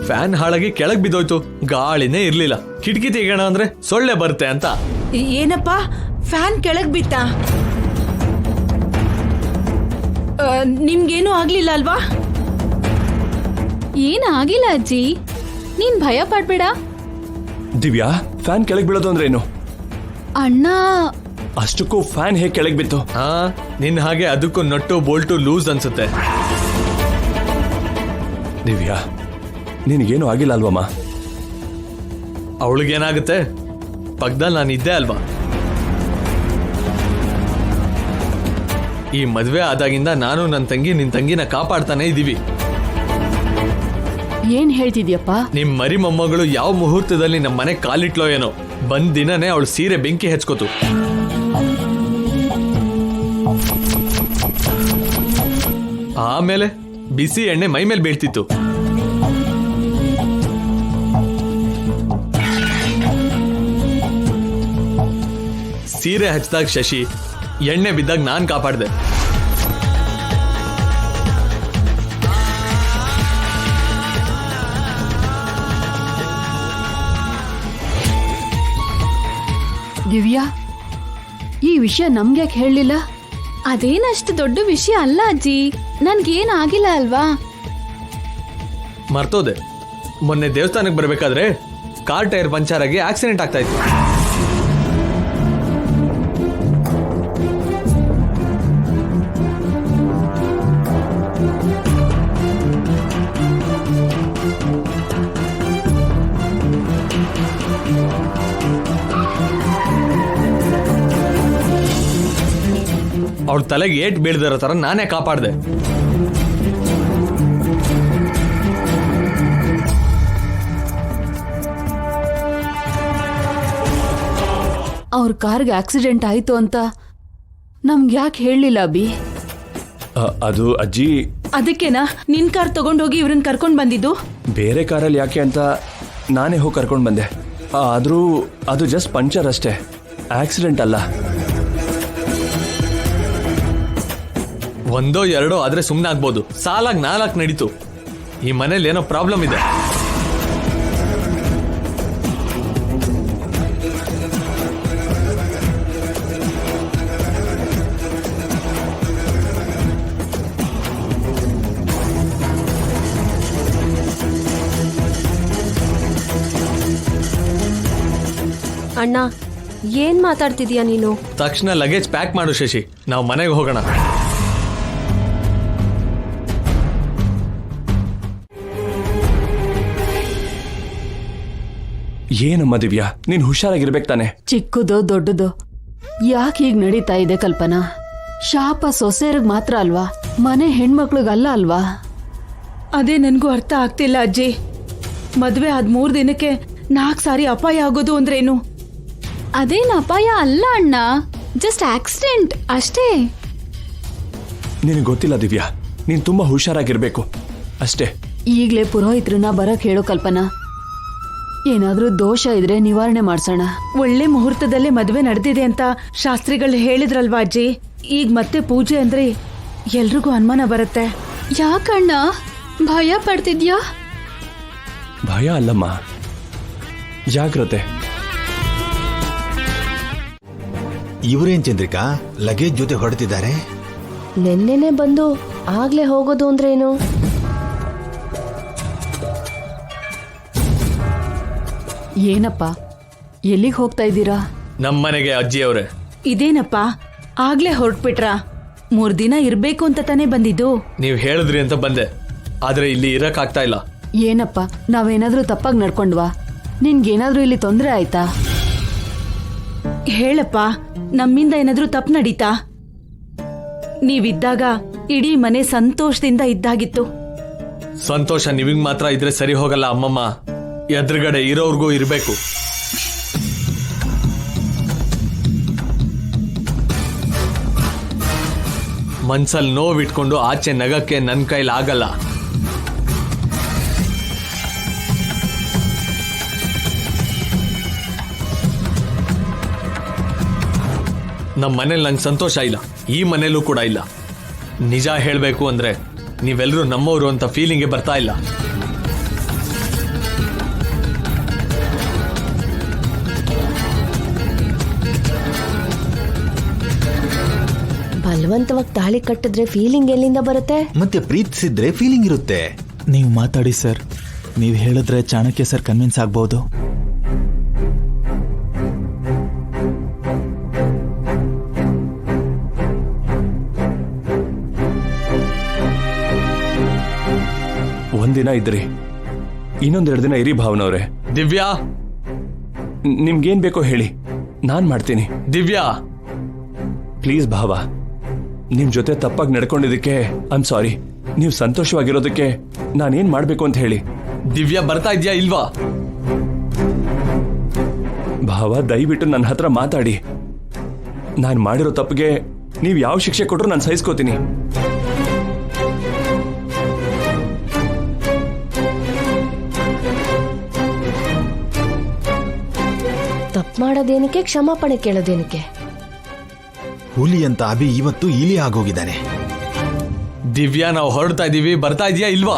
Fan ಹಾಳಾಗಿ ಕೆಳಗ್ ಬಿದ್ದೋಯ್ತು, ಗಾಳಿನೇ ಇರ್ಲಿಲ್ಲ. ಕಿಟಕಿ ತೆಗೋಣ ಅಂದ್ರೆ ಸೊಳ್ಳೆ ಬರುತ್ತೆ ಅಂತ. ಏನಪ್ಪ, ಫ್ಯಾನ್ ಕೆಳಗ್ ಬಿತ್ತ? ನಿಮ್ಗೇನು ಆಗ್ಲಿಲ್ಲ ಅಲ್ವಾ? ಏನಾಗಿಲ್ಲ ಅಜ್ಜಿ, ನೀನ್ ಭಯ ಪಡ್ಬೇಡ. ದಿವ್ಯಾ, ಫ್ಯಾನ್ ಕೆಳಗ್ ಬೀಳೋದು ಅಂದ್ರೆ ಏನು? ಅಣ್ಣ, ಅಷ್ಟಕ್ಕೂ ಫ್ಯಾನ್ ಹೇಗೆ ಕೆಳಗ್ ಬಿತ್ತು? ಹಾ, ನಿನ್ ಹಾಗೆ ಅದಕ್ಕೂ ನಟ್ಟು ಬೋಲ್ಟು ಲೂಸ್ ಅನ್ಸುತ್ತೆ. ದಿವ್ಯಾ, ನಿನಗೇನು ಆಗಿಲ್ಲ ಅಲ್ವಮ್ಮ? ಅವಳಿಗೇನಾಗುತ್ತೆ? ಪಕ್ಕದಲ್ಲಿ ನಾನು ಇದ್ದೆ ಅಲ್ವಾ. ಈ ಮದ್ವೆ ಆದಾಗಿಂದ ನಾನು ನನ್ನ ತಂಗಿ ನಿನ್ ತಂಗಿನ ಕಾಪಾಡ್ತಾನೆ ಇದೀವಿ. ಏನ್ ಹೇಳ್ತಿದ್ಯಪ್ಪ? ನಿಮ್ ಮರಿ ಮೊಮ್ಮಗಳು ಯಾವ ಮುಹೂರ್ತದಲ್ಲಿ ನಮ್ಮ ಮನೆ ಕಾಲಿಟ್ಲೋ ಏನೋ, ಬಂದ್ ದಿನನೇ ಅವಳು ಸೀರೆ ಬೆಂಕಿ ಹೆಚ್ಕೋತು. ಆಮೇಲೆ ಬಿಸಿ ಎಣ್ಣೆ ಮೈ ಮೇಲೆ ಬೀಳ್ತಿತ್ತು. ಸೀರೆ ಹಚ್ಚಿದಾಗ ಶಶಿ, ಎಣ್ಣೆ ಬಿದ್ದಾಗ ನಾನ್ ಕಾಪಾಡ್ದೆ. ದಿವ್ಯಾ, ಈ ವಿಷಯ ನಮ್ಗ್ಯಾಕೆ ಹೇಳಲಿಲ್ಲ? ಅದೇನಷ್ಟು ದೊಡ್ಡ ವಿಷಯ ಅಲ್ಲ ಅಜ್ಜಿ, ನನ್ಗೇನ್ ಆಗಿಲ್ಲ ಅಲ್ವಾ. ಮರ್ತೋದೆ, ಮೊನ್ನೆ ದೇವಸ್ಥಾನಕ್ಕೆ ಬರ್ಬೇಕಾದ್ರೆ ಕಾರ್ ಟೈರ್ ಪಂಚರ್ ಆಗಿ ಆಕ್ಸಿಡೆಂಟ್ ಆಗ್ತಾ ಇತ್ತು. ಅವಳ ತಲೆಗೆ ಏಟ್ ಬೀಳ್ದಿರೋ ತರ ನಾನೇ ಕಾಪಾಡ್ದೆ. ಅವ್ರ ಕಾರ್ಗೆ ಆಕ್ಸಿಡೆಂಟ್ ಆಯ್ತು ಅಂತ ನಮ್ಗೆ ಯಾಕೆ ಹೇಳಲಿಲ್ಲ ಅಭಿ? ಅದು ಅಜ್ಜಿ, ಅದಕ್ಕೆನಾ ನಿನ್ ಕಾರ್ ತಗೊಂಡೋಗಿ ಇವ್ರನ್ನ ಕರ್ಕೊಂಡ್ ಬಂದಿದ್ದು? ಬೇರೆ ಕಾರಲ್ಲಿ ಯಾಕೆ ಅಂತ ನಾನೇ ಹೋಗಿ ಕರ್ಕೊಂಡು ಬಂದೆ. ಆದರೂ ಅದು ಜಸ್ಟ್ ಪಂಚರ್ ಅಷ್ಟೇ, ಆಕ್ಸಿಡೆಂಟ್ ಅಲ್ಲ. ಒಂದೋ ಎರಡೋ ಆದ್ರೆ ಸುಮ್ಮನೆ ಆಗ್ಬೋದು, ಸಾಲಾಗಿ 4 ನಡೀತು. ಈ ಮನೇಲಿ ಏನೋ ಪ್ರಾಬ್ಲಮ್ ಇದೆ. ಅಣ್ಣ, ಏನ್ ಮಾತಾಡ್ತಿದ್ಯಾ ನೀನು? ತಕ್ಷಣ ಲಗೇಜ್ ಪ್ಯಾಕ್ ಮಾಡು ಶಶಿ, ನಾವು ಮನೆಗೆ ಹೋಗೋಣ. ಏನಮ್ಮ ದಿವ್ಯಾ, ನೀನ್ ಹುಷಾರಾಗಿರ್ಬೇಕು ತಾನೆ? ಚಿಕ್ಕದೋ ದೊಡ್ಡದೋ ಯಾಕೆ ಹೀಗ್ ನಡೀತಾ ಇದೆ ಕಲ್ಪನಾ? ಶಾಪ ಸೊಸೆಯರ್ಗ್ ಮಾತ್ರ ಅಲ್ವಾ, ಮನೆ ಹೆಣ್ಮಕ್ಳಿಗಲ್ಲ ಅಲ್ವಾ? ಅದೇ ನನ್ಗೂ ಅರ್ಥ ಆಗ್ತಿಲ್ಲ ಅಜ್ಜಿ. ಮದ್ವೆ ಆದ್ 3 ದಿನಕ್ಕೆ 4 ಸಾರಿ ಅಪಾಯ ಆಗೋದು ಅಂದ್ರೇನು? ಅದೇನು ಅಪಾಯ ಅಲ್ಲ ಅಣ್ಣ, ಜಸ್ಟ್ ಆಕ್ಸಿಡೆಂಟ್ ಅಷ್ಟೇ. ನಿನಗೆ ಗೊತ್ತಿಲ್ಲ ದಿವ್ಯಾ, ನೀನ್ ತುಂಬಾ ಹುಷಾರಾಗಿರ್ಬೇಕು ಅಷ್ಟೇ. ಈಗ್ಲೇ ಪುರೋಹಿತ್ರನ್ನ ಬರಕ್ ಹೇಳೋ ಕಲ್ಪನಾ. ಏನಾದ್ರೂ ದೋಷ ಇದ್ರೆ ನಿವಾರಣೆ ಮಾಡ್ಸೋಣ. ಒಳ್ಳೆ ಮುಹೂರ್ತದಲ್ಲೇ ಮದ್ವೆ ನಡೆದಿದೆ ಅಂತ ಶಾಸ್ತ್ರಿಗಳು ಹೇಳಿದ್ರಲ್ವಾ ಅಜ್ಜಿ. ಈಗ ಮತ್ತೆ ಪೂಜೆ ಅಂದ್ರೆ ಎಲ್ರಿಗೂ ಅನುಮಾನ ಬರುತ್ತೆ. ಯಾಕಣ್ಣ ಭಯ ಪಡ್ತಿದ್ಯಾ? ಭಯ ಅಲ್ಲಮ್ಮ, ಜಾಗ್ರತೆ. ಇವರೇನ್ ಚಂದ್ರಿಕಾ ಲಗೇಜ್ ಜೊತೆ ಹೊರಡ್ತಿದ್ದಾರೆ? ನೆನ್ನೆನೆ ಬಂದು ಆಗ್ಲೇ ಹೋಗೋದು ಅಂದ್ರೇನು? ಏನಪ್ಪ, ಎಲ್ಲಿಗೆ ಹೋಗ್ತಾ ಇದ್ದೀರಾ? ನಮ್ಮನೆಗೆ ಅಜ್ಜಿ ಅವರೇ. ಇದೇನಪ್ಪ, ಆಗ್ಲೇ ಹೊರಟ್ಬಿಟ್ರಾ? 3 ದಿನ ಇರ್ಬೇಕು ಅಂತ ತಾನೇ ಬಂದಿದ್ದು. ನೀವು ಹೇಳಿದ್ರಿ ಅಂತ ಬಂದೆ, ಆದ್ರೆ ಇಲ್ಲಿ ಇರಕ್ ಆಗ್ತಾ ಇಲ್ಲ. ಏನಪ್ಪ, ನಾವೇನಾದ್ರೂ ತಪ್ಪಾಗಿ ನಡ್ಕೊಂಡ್ವಾ? ನಿನ್ಗೇನಾದ್ರೂ ಇಲ್ಲಿ ತೊಂದರೆ ಆಯ್ತಾ? ಹೇಳಪ್ಪ, ನಮ್ಮಿಂದ ಏನಾದ್ರೂ ತಪ್ಪು ನಡೀತಾ? ನೀವಿದ್ದಾಗ ಇಡೀ ಮನೆ ಸಂತೋಷದಿಂದ ಇದ್ದಾಗಿತ್ತು. ಸಂತೋಷ ನಿಮಗ್ ಮಾತ್ರ ಇದ್ರೆ ಸರಿ ಹೋಗಲ್ಲ ಅಮ್ಮಮ್ಮ, ಎದುರುಗಡೆ ಇರೋರ್ಗೂ ಇರಬೇಕು. ಮನ್ಸಲ್ಲಿ ನೋವಿಟ್ಕೊಂಡು ಆಚೆ ನಗಕ್ಕೆ ನನ್ನ ಕೈಲಿ ಆಗಲ್ಲ. ನಮ್ಮ ಮನೇಲಿ ನಂಗೆ ಸಂತೋಷ ಇಲ್ಲ, ಈ ಮನೇಲೂ ಕೂಡ ಇಲ್ಲ. ನಿಜ ಹೇಳಬೇಕು ಅಂದ್ರೆ ನೀವೆಲ್ಲರೂ ನಮ್ಮವರು ಅಂತ ಫೀಲಿಂಗ್ಗೆ ಬರ್ತಾ ಇಲ್ಲ. ಬಲವಂತವಾಗಿ ತಾಳಿ ಕಟ್ಟಿದ್ರೆ ಫೀಲಿಂಗ್ ಎಲ್ಲಿಂದ ಬರುತ್ತೆ? ಮತ್ತೆ ಪ್ರೀತಿಸಿದ್ರೆ ಫೀಲಿಂಗ್ ಇರುತ್ತೆ. ನೀವು ಮಾತಾಡಿ ಸರ್, ನೀವು ಹೇಳಿದ್ರೆ ಚಾಣಕ್ಯ ಸರ್ ಕನ್ವಿನ್ಸ್ ಆಗ್ಬೋದು. ಒಂದಿನ ಇದ್ರಿ, ಇನ್ನೊಂದೆರಡು ದಿನ ಇರಿ ಭಾವನವ್ರೆ. ದಿವ್ಯಾ, ನಿಮ್ಗೇನ್ ಬೇಕೋ ಹೇಳಿ, ನಾನ್ ಮಾಡ್ತೀನಿ. ದಿವ್ಯಾ, ಪ್ಲೀಸ್ ಭಾವ, ನಿಮ್ ಜೊತೆ ತಪ್ಪಾಗಿ ನಡ್ಕೊಂಡಿದ್ದಕ್ಕೆ ಐಮ್ ಸಾರಿ. ನೀವು ಸಂತೋಷವಾಗಿರೋದಕ್ಕೆ ನಾನೇನ್ ಮಾಡ್ಬೇಕು ಅಂತ ಹೇಳಿ. ದಿವ್ಯಾ ಬರ್ತಾ ಇದ್ಯಾ ಇಲ್ವಾ? ಭಾವ, ದಯವಿಟ್ಟು ನನ್ನ ಹತ್ರ ಮಾತಾಡಿ. ನಾನು ಮಾಡಿರೋ ತಪ್ಪಿಗೆ ನೀವು ಯಾವ ಶಿಕ್ಷೆ ಕೊಟ್ರು ನಾನು ಸಹಿಸ್ಕೋತೀನಿ. ತಪ್ಪು ಮಾಡೋದೇನಕ್ಕೆ, ಕ್ಷಮಾಪಣೆ ಕೇಳೋದೇನಕ್ಕೆ? ಹುಲಿ ಅಂತ ಅಭಿ ಇವತ್ತು ಇಲಿ ಆಗೋಗಿದ್ದಾನೆ. ದಿವ್ಯಾ, ನಾವು ಹೊರಡ್ತಾ ಇದೀವಿ, ಬರ್ತಾ ಇದೀಯಾ ಇಲ್ವಾ?